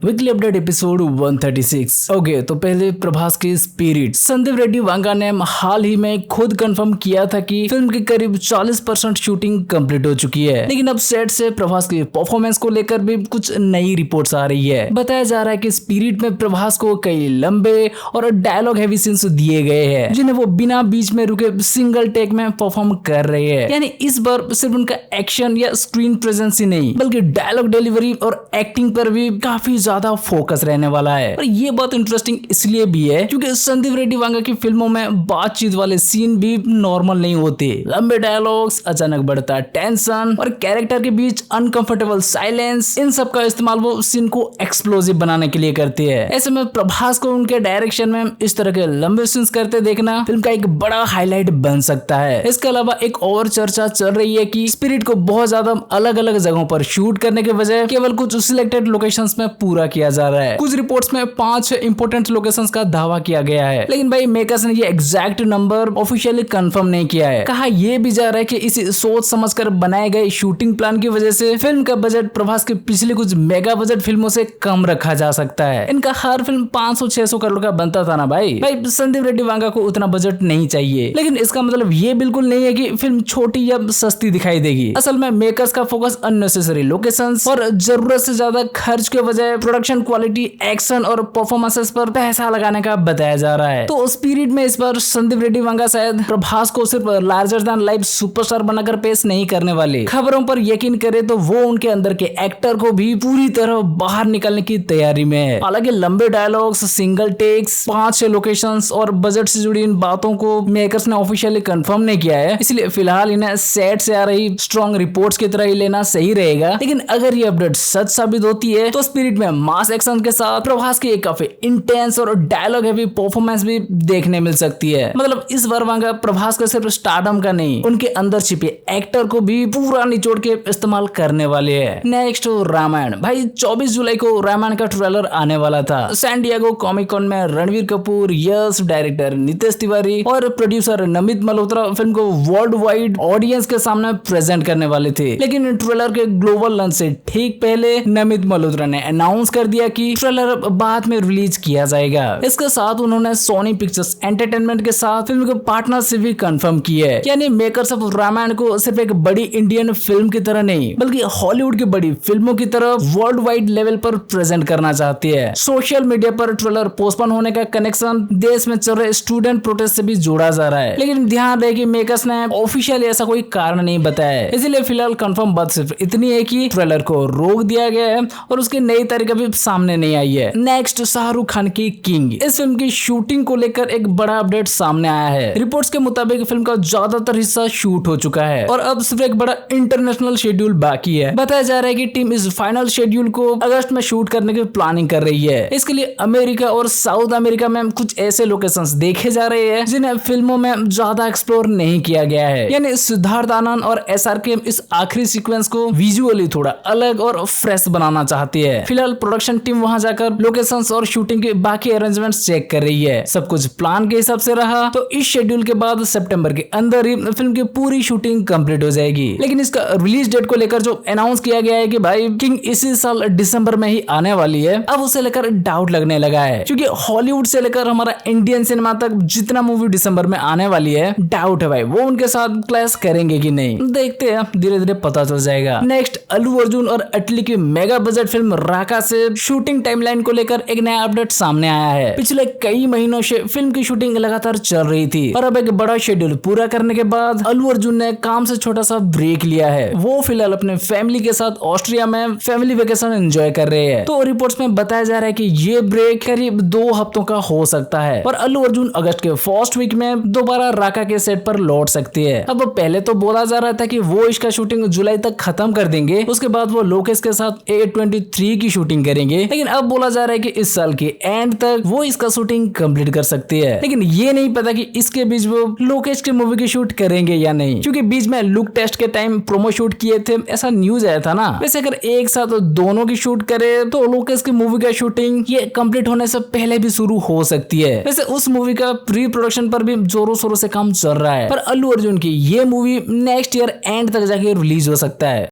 Weekly update episode 136। Okay, तो पहले प्रभास की स्पिरिट। संदीप रेड्डी वांगा ने हाल ही में खुद कंफर्म किया था कि फिल्म की करीब 40% शूटिंग कंप्लीट हो चुकी है, लेकिन अब सेट से प्रभास की परफॉर्मेंस को लेकर भी कुछ नई रिपोर्ट्स आ रही है। बताया जा रहा है कि स्पिरिट में प्रभास को कई लंबे और डायलॉग हैवी सीन्स दिए गए हैं, जिन्हें वो बिना बीच में रुके सिंगल टेक में परफॉर्म कर रहे हैं। यानी इस बार सिर्फ उनका एक्शन या स्क्रीन प्रेजेंस ही नहीं, बल्कि डायलॉग डिलीवरी और एक्टिंग पर भी काफी ज्यादा फोकस रहने वाला है। और ये बात इंटरेस्टिंग इसलिए भी है क्योंकि संदीप रेड्डी वांगा की फिल्मों में बातचीत वाले सीन भी नॉर्मल नहीं होते। लंबे डायलॉग्स, अचानक बढ़ता टेंशन और कैरेक्टर के बीच अनकंफर्टेबल साइलेंस, इन सब का इस्तेमाल वो सीन को एक्सप्लोसिव बनाने के लिए करते हैं। ऐसे में प्रभास को उनके डायरेक्शन में इस तरह के लंबे सीन्स करते देखना फिल्म का एक बड़ा हाईलाइट बन सकता है। इसके अलावा एक और चर्चा चल रही है कि स्पिरिट को बहुत ज्यादा अलग अलग जगहों पर शूट करने के बजाय केवल कुछ सिलेक्टेड लोकेशंस में पूरा किया जा रहा है। कुछ रिपोर्ट्स में 5 इंपोर्टेंट लोकेशंस का दावा किया गया है, लेकिन भाई मेकर्स ने ये एग्जैक्ट नंबर ऑफिशियली कंफर्म नहीं किया है। कहा यह भी जा रहा है कि इसी सोच समझकर बनाए गए शूटिंग प्लान की वजह से फिल्म का बजट प्रभास के पिछले कुछ मेगा बजट फिल्मों से कम रखा जा सकता है। इनका हर फिल्म 500-600 करोड़ का बनता था ना भाई संदीप रेड्डी वांगा को उतना बजट नहीं चाहिए, लेकिन इसका मतलब ये बिल्कुल नहीं है कि फिल्म छोटी या सस्ती दिखाई देगी। असल में मेकर्स का फोकस अननेसेसरी लोकेशंस और जरूरत से ज्यादा खर्च के बजाय प्रोडक्शन क्वालिटी, एक्शन और परफॉर्मेंसेस पर पैसा लगाने का बताया जा रहा है। तो स्पिरिट में इस बार संदीप रेड्डी वांगा शायद प्रभास को सिर्फ लार्जर देन लाइफ सुपरस्टार बनाकर पेश नहीं करने वाले। खबरों पर यकीन करें तो वो उनके अंदर के एक्टर को भी पूरी तरह बाहर निकलने की तैयारी में है। हालांकि लंबे डायलॉग्स, सिंगल टेक्स, 5-6 लोकेशंस और बजट से जुड़ी इन बातों को मेकर्स ने ऑफिशियली कंफर्म नहीं किया है, इसलिए फिलहाल इन्हें सेट से आ रही स्ट्रॉन्ग रिपोर्ट्स की तरह ही लेना सही रहेगा। लेकिन अगर ये अपडेट सच साबित होती है तो स्पिरिट में मास एक्शन के साथ प्रभास की एक काफी इंटेंस और डायलॉग हैवी परफॉर्मेंस भी देखने मिल सकती है। मतलब इस बार वांगा प्रभास का सिर्फ स्टारडम का नहीं, उनके अंदर छिपे एक्टर को भी पूरा निचोड़ के इस्तेमाल करने वाले हैं। नेक्स्ट रामायण। भाई 24 जुलाई को रामायण का ट्रेलर आने वाला था। सैन डिएगो कॉमिक कॉन में रणवीर कपूर, यश, डायरेक्टर नितेश तिवारी और प्रोड्यूसर नमित मल्होत्रा फिल्म को वर्ल्ड वाइड ऑडियंस के सामने प्रेजेंट करने वाले थे, लेकिन ट्रेलर के ग्लोबल लॉन्च से ठीक पहले नमित मल्होत्रा ने अनाउंस कर दिया कि ट्रेलर बाद में रिलीज किया जाएगा। इसके साथ उन्होंने सोनी पिक्चर्स एंटरटेनमेंट के साथ फिल्म के पार्टनरशिप भी कंफर्म की है। यानी मेकर्स ऑफ रामायण को सिर्फ एक बड़ी इंडियन फिल्म की तरह नहीं, बल्कि हॉलीवुड की बड़ी फिल्मों की तरह वर्ल्ड वाइड लेवल पर प्रेजेंट करना चाहती है। सोशल मीडिया पर ट्रेलर पोस्टपोन होने का कनेक्शन देश में चल रहे स्टूडेंट प्रोटेस्ट से भी जोड़ा जा रहा है, लेकिन ध्यान रहे कि मेकर्स ने ऑफिशियली ऐसा कोई कारण नहीं बताया है। इसलिए फिलहाल कंफर्म बात सिर्फ इतनी है कि ट्रेलर को रोक दिया गया है और उसकी नई तारीख अभी सामने नहीं आई है। नेक्स्ट, शाहरुख खान की किंग। इस फिल्म की शूटिंग को लेकर एक बड़ा अपडेट सामने आया है। रिपोर्ट्स के मुताबिक फिल्म का ज्यादातर हिस्सा शूट हो चुका है और अब सिर्फ एक बड़ा इंटरनेशनल शेड्यूल बाकी है। बताया जा रहा है कि टीम इस फाइनल शेड्यूल को अगस्त में शूट करने की प्लानिंग कर रही है। इसके लिए अमेरिका और साउथ अमेरिका में कुछ ऐसे लोकेशंस देखे जा रहे हैं जिन्हें फिल्मों में ज्यादा एक्सप्लोर नहीं किया गया है। यानी सिद्धार्थ आनंद और एसआरके इस आखिरी सीक्वेंस को विजुअली थोड़ा अलग और फ्रेश बनाना चाहती है। फिलहाल प्रोडक्शन टीम वहां जाकर लोकेशंस और शूटिंग के बाकी अरेंजमेंट्स चेक कर रही है। सब कुछ प्लान के हिसाब से रहा तो इस शेड्यूल के बाद सितंबर के अंदर ही फिल्म की पूरी शूटिंग कंप्लीट हो जाएगी। लेकिन इसका रिलीज डेट को लेकर जो अनाउंस किया गया है कि भाई किंग इसी साल दिसंबर में ही आने वाली है, अब उसे लेकर डाउट लगने लगा है, क्योंकि हॉलीवुड से लेकर हमारा इंडियन सिनेमा तक जितना मूवी दिसंबर में आने वाली है, डाउट है भाई वो उनके साथ क्लैश करेंगे कि नहीं। देखते हैं, धीरे धीरे पता चल जाएगा। नेक्स्ट, अल्लू अर्जुन और अटली की मेगा बजट फिल्म राका से शूटिंग टाइमलाइन को लेकर एक नया अपडेट सामने आया है। पिछले कई महीनों से फिल्म की शूटिंग लगातार चल रही थी और अब एक बड़ा शेड्यूल पूरा करने के बाद अल्लू अर्जुन ने काम से छोटा सा ब्रेक लिया है। वो फिलहाल अपने फैमिली के साथ ऑस्ट्रिया में फैमिली वेकेशन एंजॉय कर रहे हैं। तो रिपोर्ट्स में बताया जा रहा है कि ये ब्रेक करीब 2 हफ्तों का हो सकता है और अल्लू अर्जुन अगस्त के फर्स्ट वीक में दोबारा राका के सेट पर लौट सकती है। अब पहले तो बोला जा रहा था कि वो इसका शूटिंग जुलाई तक खत्म कर देंगे, उसके बाद वो लोकेश के साथ A23 की शूटिंग करेंगे, लेकिन अब बोला जा रहा है कि इस साल के एंड तक वो इसका शूटिंग कंप्लीट कर सकती है। लेकिन ये नहीं पता कि इसके बीच वो लोकेश के मूवी की शूट करेंगे या नहीं, क्योंकि बीच में लुक टेस्ट के टाइम प्रोमो शूट किए थे, ऐसा न्यूज आया था ना। वैसे अगर एक साथ दोनों की शूट करे तो लोकेश की मूवी का शूटिंग ये कंप्लीट होने से पहले भी शुरू हो सकती है। वैसे उस मूवी का प्री प्रोडक्शन पर भी जोरों शोरों से काम चल रहा है, पर अल्लू अर्जुन की ये मूवी नेक्स्ट ईयर एंड तक जाके रिलीज हो सकता है।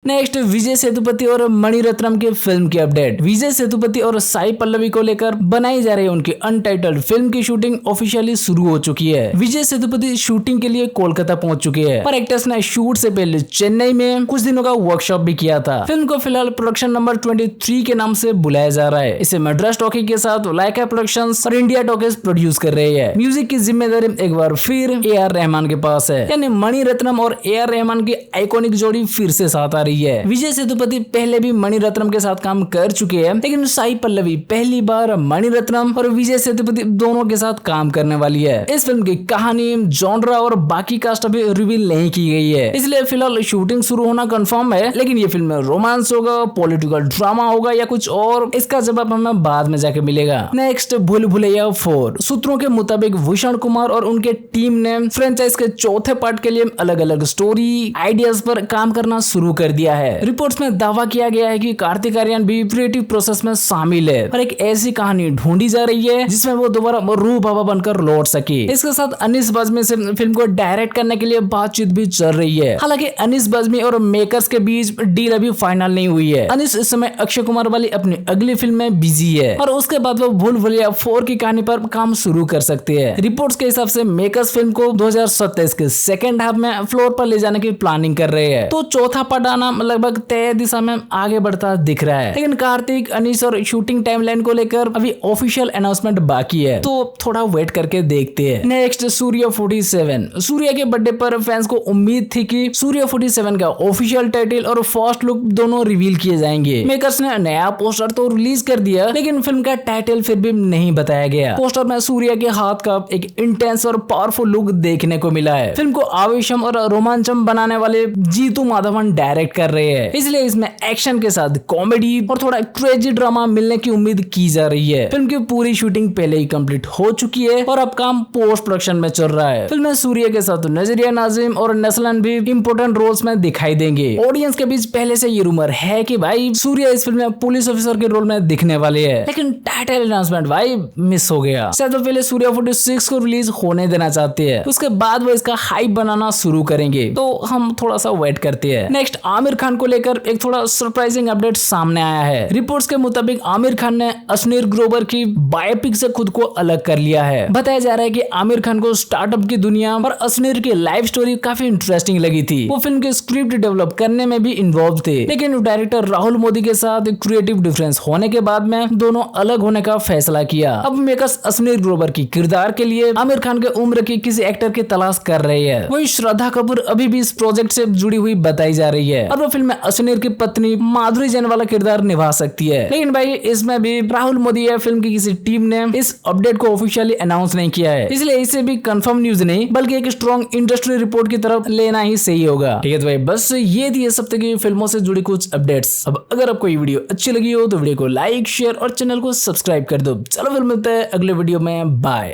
नेक्स्ट विजय सेतुपति और मणिरत्नम की फिल्म की अपडेट। विजय सेतुपति और साई पल्लवी को लेकर बनाई जा रही उनकी अनटाइटल्ड फिल्म की शूटिंग ऑफिशियली शुरू हो चुकी है। विजय सेतुपति शूटिंग के लिए कोलकाता पहुंच चुके हैं, पर एक्टर्स ने शूट से पहले चेन्नई में कुछ दिनों का वर्कशॉप भी किया था। फिल्म को फिलहाल प्रोडक्शन नंबर 23 के नाम से बुलाया जा रहा है। इसे मद्रास टॉकी के साथ लाइका प्रोडक्शंस और इंडिया टॉकीज प्रोड्यूस कर रही है। म्यूजिक की जिम्मेदारी एक बार फिर AR रहमान के पास है, यानी मणिरत्नम और AR रहमान की आइकॉनिक जोड़ी फिर से साथ आ रही है। विजय सेतुपति पहले भी मणिरत्नम के साथ काम कर चुके हैं, लेकिन साई पल्लवी पहली बार मणिरत्नम और विजय सेतुपति दोनों के साथ काम करने वाली है। इस फिल्म की कहानी, जॉनरा और बाकी कास्ट अभी रिवील नहीं की गई है, इसलिए फिलहाल शूटिंग शुरू होना कंफर्म है। लेकिन ये फिल्म में रोमांस होगा, पॉलिटिकल ड्रामा होगा या कुछ और, इसका जवाब हमें बाद में जाके मिलेगा। नेक्स्ट भूल भुलैया 4। सूत्रों के मुताबिक भूषण कुमार और उनके टीम ने फ्रेंचाइज के चौथे पार्ट के लिए अलग अलग स्टोरी आइडियाज पर काम करना शुरू कर दिया है। रिपोर्ट्स में दावा किया गया है कि कार्तिक आर्यन भी क्रिएटिव प्रोसेस में शामिल है और एक ऐसी कहानी ढूंढी जा रही है जिसमें वो दोबारा रूह बाबा बनकर लौट सके। इसके साथ अनीस बाज़मी से फिल्म को डायरेक्ट करने के लिए बातचीत भी चल रही है। हालांकि अनीस बाज़मी और मेकर्स के बीच डील अभी फाइनल नहीं हुई है। अनीस इस समय अक्षय कुमार वाली अपनी अगली फिल्म में बिजी है और उसके बाद वो भूल भुलैया 4 की कहानी पर काम शुरू कर सकते हैं। रिपोर्ट्स के हिसाब से मेकर्स फिल्म को 2027 के सेकेंड हाफ में फ्लोर पर ले जाने की प्लानिंग कर रहे हैं, तो चौथा पार्ट आना लगभग तय दिशा में आगे बढ़ता दिख रहा है। लेकिन कार्तिक, अनीस और शूटिंग टाइमलाइन को लेकर अभी ऑफिशियल अनाउंसमेंट बाकी है, तो थोड़ा वेट करके देखते हैं। नेक्स्ट सूर्या 47। सूर्या के बर्थडे पर फैंस को उम्मीद थी कि सूर्या 47 का ऑफिशियल टाइटल और फर्स्ट लुक दोनों रिवील किए जाएंगे। मेकर्स ने नया पोस्टर तो रिलीज कर दिया, लेकिन फिल्म का टाइटल फिर भी नहीं बताया गया। पोस्टर में सूर्या के हाथ का एक इंटेंस और पावरफुल लुक देखने को मिला है। फिल्म को आवेशम और रोमांचम बनाने वाले जीतू माधवन डायरेक्ट कर रहे हैं, इसलिए इसमें एक्शन के साथ कॉमेडी और थोड़ा क्रेजी ड्रामा मिलने की उम्मीद की जा रही है। फिल्म की पूरी शूटिंग पहले ही कंप्लीट हो चुकी है और अब काम पोस्ट प्रोडक्शन में चल रहा है। फिल्म में सूर्या के साथ नजरिया नाजिम और नसलन भी इंपोर्टेंट रोल्स में दिखाई देंगे। ऑडियंस के बीच पहले से ये रूमर है कि भाई सूर्या इस फिल्म में पुलिस ऑफिसर के रोल में दिखने वाले हैं, लेकिन टाइटल अनाउंसमेंट भाई मिस हो गया। शायद तो पहले सूर्या 46 को रिलीज होने देना चाहते हैं, उसके बाद वो इसका हाइप बनाना शुरू करेंगे, तो हम थोड़ा सा वेट करते हैं। नेक्स्ट आमिर खान को लेकर एक थोड़ा सरप्राइजिंग अपडेट सामने आया है। रिपोर्ट्स के मुताबिक आमिर खान ने अश्नीर ग्रोवर की बायोपिक से खुद को अलग कर लिया है। बताया जा रहा है कि आमिर खान को स्टार्टअप की दुनिया और अश्नीर की लाइफ स्टोरी काफी इंटरेस्टिंग लगी थी। वो फिल्म के स्क्रिप्ट डेवलप करने में भी इन्वॉल्व थे, लेकिन डायरेक्टर राहुल मोदी के साथ क्रिएटिव डिफरेंस होने के बाद में दोनों अलग होने का फैसला किया। अब मेकर्स अश्नीर ग्रोवर की किरदार के लिए आमिर खान के उम्र के किसी एक्टर की तलाश कर रहे हैं। वही श्रद्धा कपूर अभी भी इस प्रोजेक्ट से जुड़ी हुई बताई जा रही है और वो फिल्म में अश्नीर की पत्नी माधुरी जैन वाला किरदार निभा सकती है। लेकिन भाई इसमें भी राहुल मोदी या फिल्म की किसी टीम ने इस अपडेट को ऑफिशियली अनाउंस नहीं किया है, इसलिए इसे भी कंफर्म न्यूज नहीं बल्कि एक स्ट्रॉन्ग इंडस्ट्री रिपोर्ट की तरफ लेना ही सही होगा। ठीक है तो भाई बस ये थी इस हफ्ते की फिल्मों से जुड़ी कुछ अपडेट्स। अब अगर आपको ये वीडियो अच्छी लगी हो तो वीडियो को लाइक, शेयर और चैनल को सब्सक्राइब कर दो। चलो फिर मिलते हैं अगले वीडियो में, बाय।